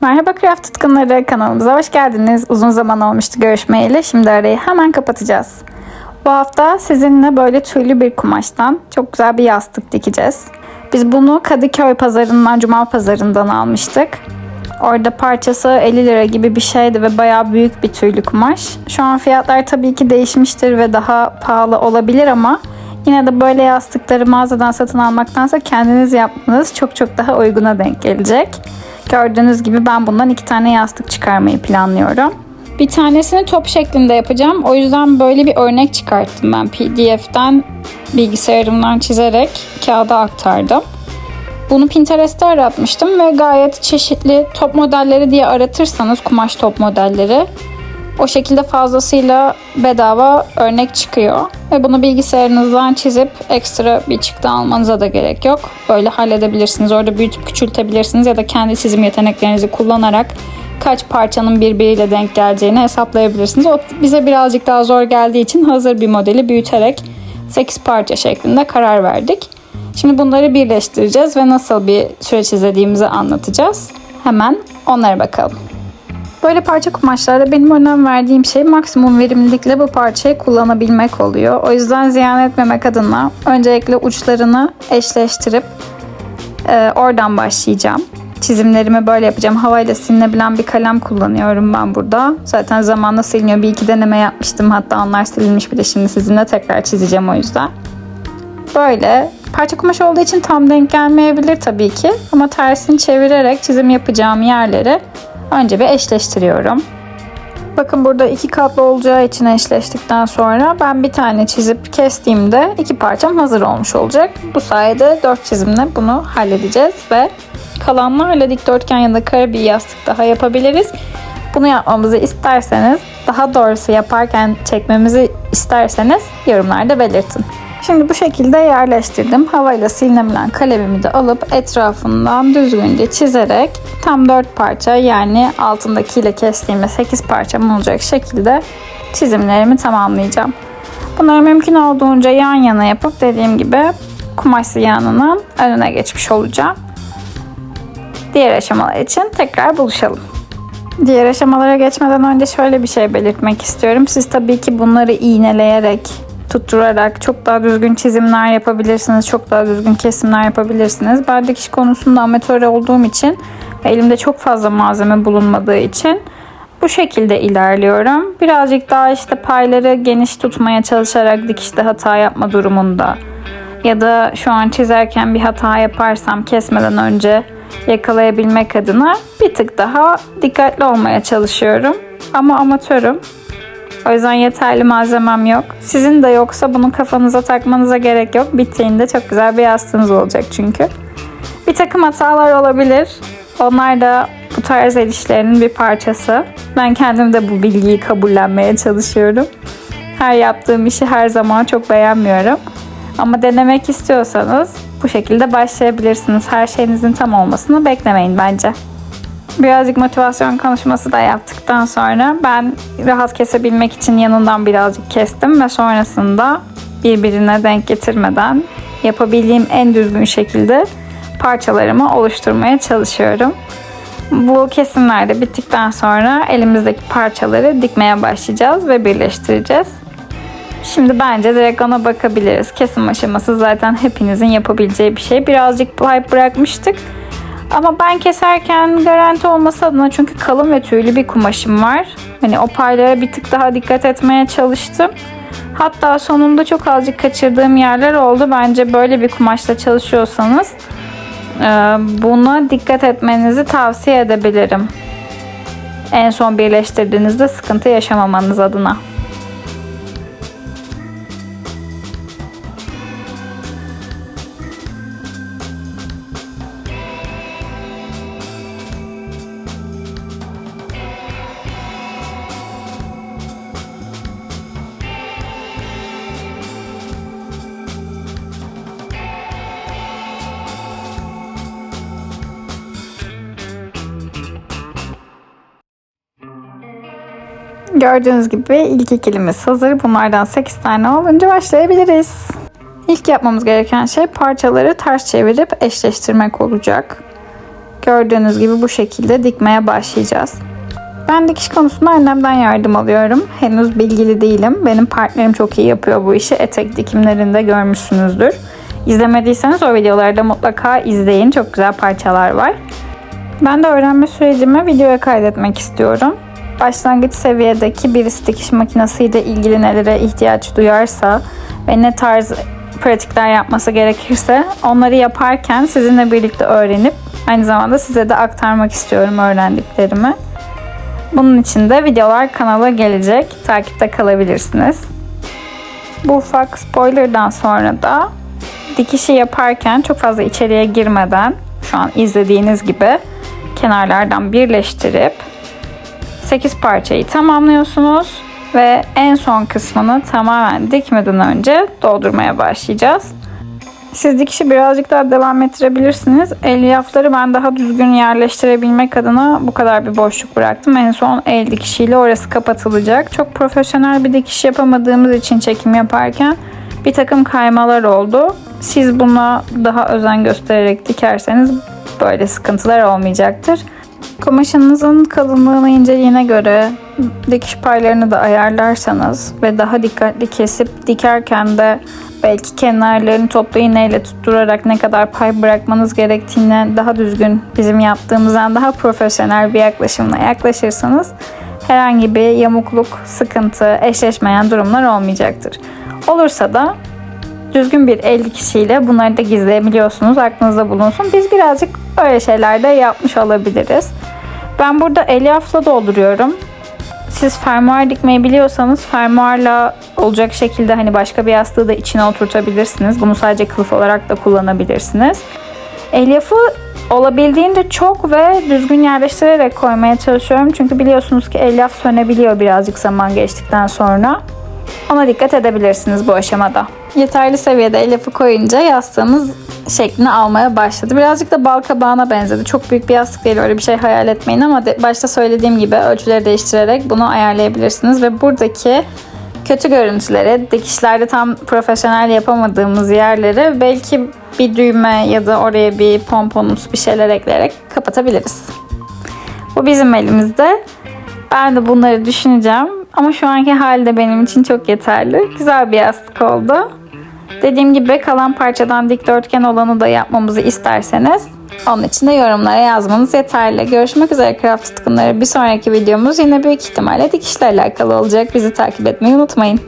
Merhaba craft tutkunları, kanalımıza hoş geldiniz. Uzun zaman olmuştu görüşmeyeli. Şimdi arayı hemen kapatacağız. Bu hafta sizinle böyle tüylü bir kumaştan çok güzel bir yastık dikeceğiz. Biz bunu Kadıköy pazarından, Cuma pazarından almıştık. Orada parçası 50 lira gibi bir şeydi ve bayağı büyük bir tüylü kumaş. Şu an fiyatlar tabii ki değişmiştir ve daha pahalı olabilir ama yine de böyle yastıkları mağazadan satın almaktansa kendiniz yapmanız çok daha uyguna denk gelecek. Gördüğünüz gibi ben bundan 2 tane yastık çıkarmayı planlıyorum. Bir tanesini top şeklinde yapacağım. O yüzden böyle bir örnek çıkarttım ben PDF'den, bilgisayarımdan çizerek kağıda aktardım. Bunu Pinterest'te aratmıştım ve gayet çeşitli top modelleri diye aratırsanız kumaş top modelleri o şekilde fazlasıyla bedava örnek çıkıyor. Ve bunu bilgisayarınızdan çizip ekstra bir çıktı almanıza da gerek yok. Böyle halledebilirsiniz. Orada büyütüp küçültebilirsiniz ya da kendi çizim yeteneklerinizi kullanarak kaç parçanın birbiriyle denk geleceğini hesaplayabilirsiniz. O bize birazcık daha zor geldiği için hazır bir modeli büyüterek 8 parça şeklinde karar verdik. Şimdi bunları birleştireceğiz ve nasıl bir süreç izlediğimizi anlatacağız. Hemen onlara bakalım. Böyle parça kumaşlarda benim önem verdiğim şey maksimum verimlilikle bu parçayı kullanabilmek oluyor. O yüzden ziyan etmemek adına öncelikle uçlarını eşleştirip oradan başlayacağım. Çizimlerimi böyle yapacağım. Havayla silinebilen bir kalem kullanıyorum ben burada. Zaten zamanla siliniyor. Bir iki deneme yapmıştım. Hatta onlar silinmiş bile. Şimdi sizinle tekrar çizeceğim o yüzden. Böyle parça kumaş olduğu için tam denk gelmeyebilir tabii ki. Ama tersini çevirerek çizim yapacağım yerleri önce bir eşleştiriyorum. Bakın burada 2 katlı olacağı için eşleştikten sonra ben bir tane çizip kestiğimde 2 parçam hazır olmuş olacak. Bu sayede 4 çizimle bunu halledeceğiz ve kalanlarla dikdörtgen ya da kare bir yastık daha yapabiliriz. Bunu yapmamızı isterseniz, daha doğrusu yaparken çekmemizi isterseniz yorumlarda belirtin. Şimdi bu şekilde yerleştirdim. Havayla silinebilen kalemimi de alıp etrafından düzgünce çizerek tam 4 parça, yani altındakiyle kestiğimde 8 parçam olacak şekilde çizimlerimi tamamlayacağım. Bunları mümkün olduğunca yan yana yapıp dediğim gibi kumaş ziyanının önüne geçmiş olacağım. Diğer aşamalar için tekrar buluşalım. Diğer aşamalara geçmeden önce şöyle bir şey belirtmek istiyorum. Siz tabii ki bunları iğneleyerek, tutturarak çok daha düzgün çizimler yapabilirsiniz. Çok daha düzgün kesimler yapabilirsiniz. Ben dikiş konusunda amatör olduğum için ve elimde çok fazla malzeme bulunmadığı için bu şekilde ilerliyorum. Birazcık daha payları geniş tutmaya çalışarak dikişte hata yapma durumunda ya da şu an çizerken bir hata yaparsam kesmeden önce yakalayabilmek adına bir tık daha dikkatli olmaya çalışıyorum. Ama amatörüm. O yüzden yeterli malzemem yok. Sizin de yoksa bunu kafanıza takmanıza gerek yok. Bittiğinde çok güzel bir yastığınız olacak çünkü. Bir takım hatalar olabilir. Onlar da bu tarz el işlerinin bir parçası. Ben kendim de bu bilgiyi kabullenmeye çalışıyorum. Her yaptığım işi her zaman çok beğenmiyorum. Ama denemek istiyorsanız bu şekilde başlayabilirsiniz. Her şeyinizin tam olmasını beklemeyin bence. Birazcık motivasyon konuşması da yaptıktan sonra ben rahat kesebilmek için yanından birazcık kestim ve sonrasında birbirine denk getirmeden yapabildiğim en düzgün şekilde parçalarımı oluşturmaya çalışıyorum. Bu kesimler de bittikten sonra elimizdeki parçaları dikmeye başlayacağız ve birleştireceğiz. Şimdi bence direkt ona bakabiliriz. Kesim aşaması zaten hepinizin yapabileceği bir şey. Birazcık pipe bırakmıştık. Ama ben keserken garanti olması adına, çünkü kalın ve tüylü bir kumaşım var. Hani o paylara bir tık daha dikkat etmeye çalıştım. Hatta sonunda çok azıcık kaçırdığım yerler oldu. Bence böyle bir kumaşla çalışıyorsanız buna dikkat etmenizi tavsiye edebilirim. En son birleştirdiğinizde sıkıntı yaşamamanız adına. Gördüğünüz gibi ilk ikilimiz hazır. Bunlardan 8 tane olunca başlayabiliriz. İlk yapmamız gereken şey parçaları ters çevirip eşleştirmek olacak. Gördüğünüz gibi bu şekilde dikmeye başlayacağız. Ben dikiş konusunda annemden yardım alıyorum. Henüz bilgili değilim. Benim partnerim çok iyi yapıyor bu işi. Etek dikimlerinde görmüşsünüzdür. İzlemediyseniz o videoları da mutlaka izleyin. Çok güzel parçalar var. Ben de öğrenme sürecimi videoya kaydetmek istiyorum. Başlangıç seviyedeki birisi dikiş makinesiyle ilgili nelere ihtiyaç duyarsa ve ne tarz pratikler yapması gerekirse onları yaparken sizinle birlikte öğrenip aynı zamanda size de aktarmak istiyorum öğrendiklerimi. Bunun için de videolar kanala gelecek. Takipte kalabilirsiniz. Bu ufak spoilerdan sonra da dikişi yaparken çok fazla içeriye girmeden şu an izlediğiniz gibi kenarlardan birleştirip 8 parçayı tamamlıyorsunuz ve en son kısmını tamamen dikmeden önce doldurmaya başlayacağız. Siz dikişi birazcık daha devam ettirebilirsiniz. Elyafları ben daha düzgün yerleştirebilmek adına bu kadar bir boşluk bıraktım. En son el dikişiyle orası kapatılacak. Çok profesyonel bir dikiş yapamadığımız için çekim yaparken bir takım kaymalar oldu. Siz buna daha özen göstererek dikerseniz böyle sıkıntılar olmayacaktır. Kumaşınızın kalınlığına, inceliğine göre dikiş paylarını da ayarlarsanız ve daha dikkatli kesip dikerken de belki kenarlarını toplu iğneyle tutturarak ne kadar pay bırakmanız gerektiğine daha düzgün, bizim yaptığımızdan daha profesyonel bir yaklaşımla yaklaşırsanız herhangi bir yamukluk, sıkıntı, eşleşmeyen durumlar olmayacaktır. Olursa da düzgün bir el dikişiyle bunları da gizleyebiliyorsunuz. Aklınızda bulunsun. Biz birazcık öyle şeyler de yapmış olabiliriz. Ben burada elyafla dolduruyorum. Siz fermuar dikmeyi biliyorsanız fermuarla olacak şekilde hani başka bir yastığı da içine oturtabilirsiniz. Bunu sadece kılıf olarak da kullanabilirsiniz. Elyafı olabildiğince çok ve düzgün yerleştirerek koymaya çalışıyorum. Çünkü biliyorsunuz ki elyaf sönebiliyor birazcık zaman geçtikten sonra. Ona dikkat edebilirsiniz bu aşamada. Yeterli seviyede elyafı koyunca yastığımız şeklini almaya başladı. Birazcık da bal kabağına benzedi. Çok büyük bir yastık değil, öyle bir şey hayal etmeyin ama başta söylediğim gibi ölçüleri değiştirerek bunu ayarlayabilirsiniz ve buradaki kötü görüntüleri, dikişlerde tam profesyonel yapamadığımız yerleri belki bir düğme ya da oraya bir pomponumsu bir şeyler ekleyerek kapatabiliriz. Bu bizim elimizde. Ben de bunları düşüneceğim. Ama şu anki hali de benim için çok yeterli. Güzel bir yastık oldu. Dediğim gibi kalan parçadan dikdörtgen olanı da yapmamızı isterseniz onun için de yorumlara yazmanız yeterli. Görüşmek üzere craft tutkunları. Bir sonraki videomuz yine büyük ihtimalle dikişle alakalı olacak. Bizi takip etmeyi unutmayın.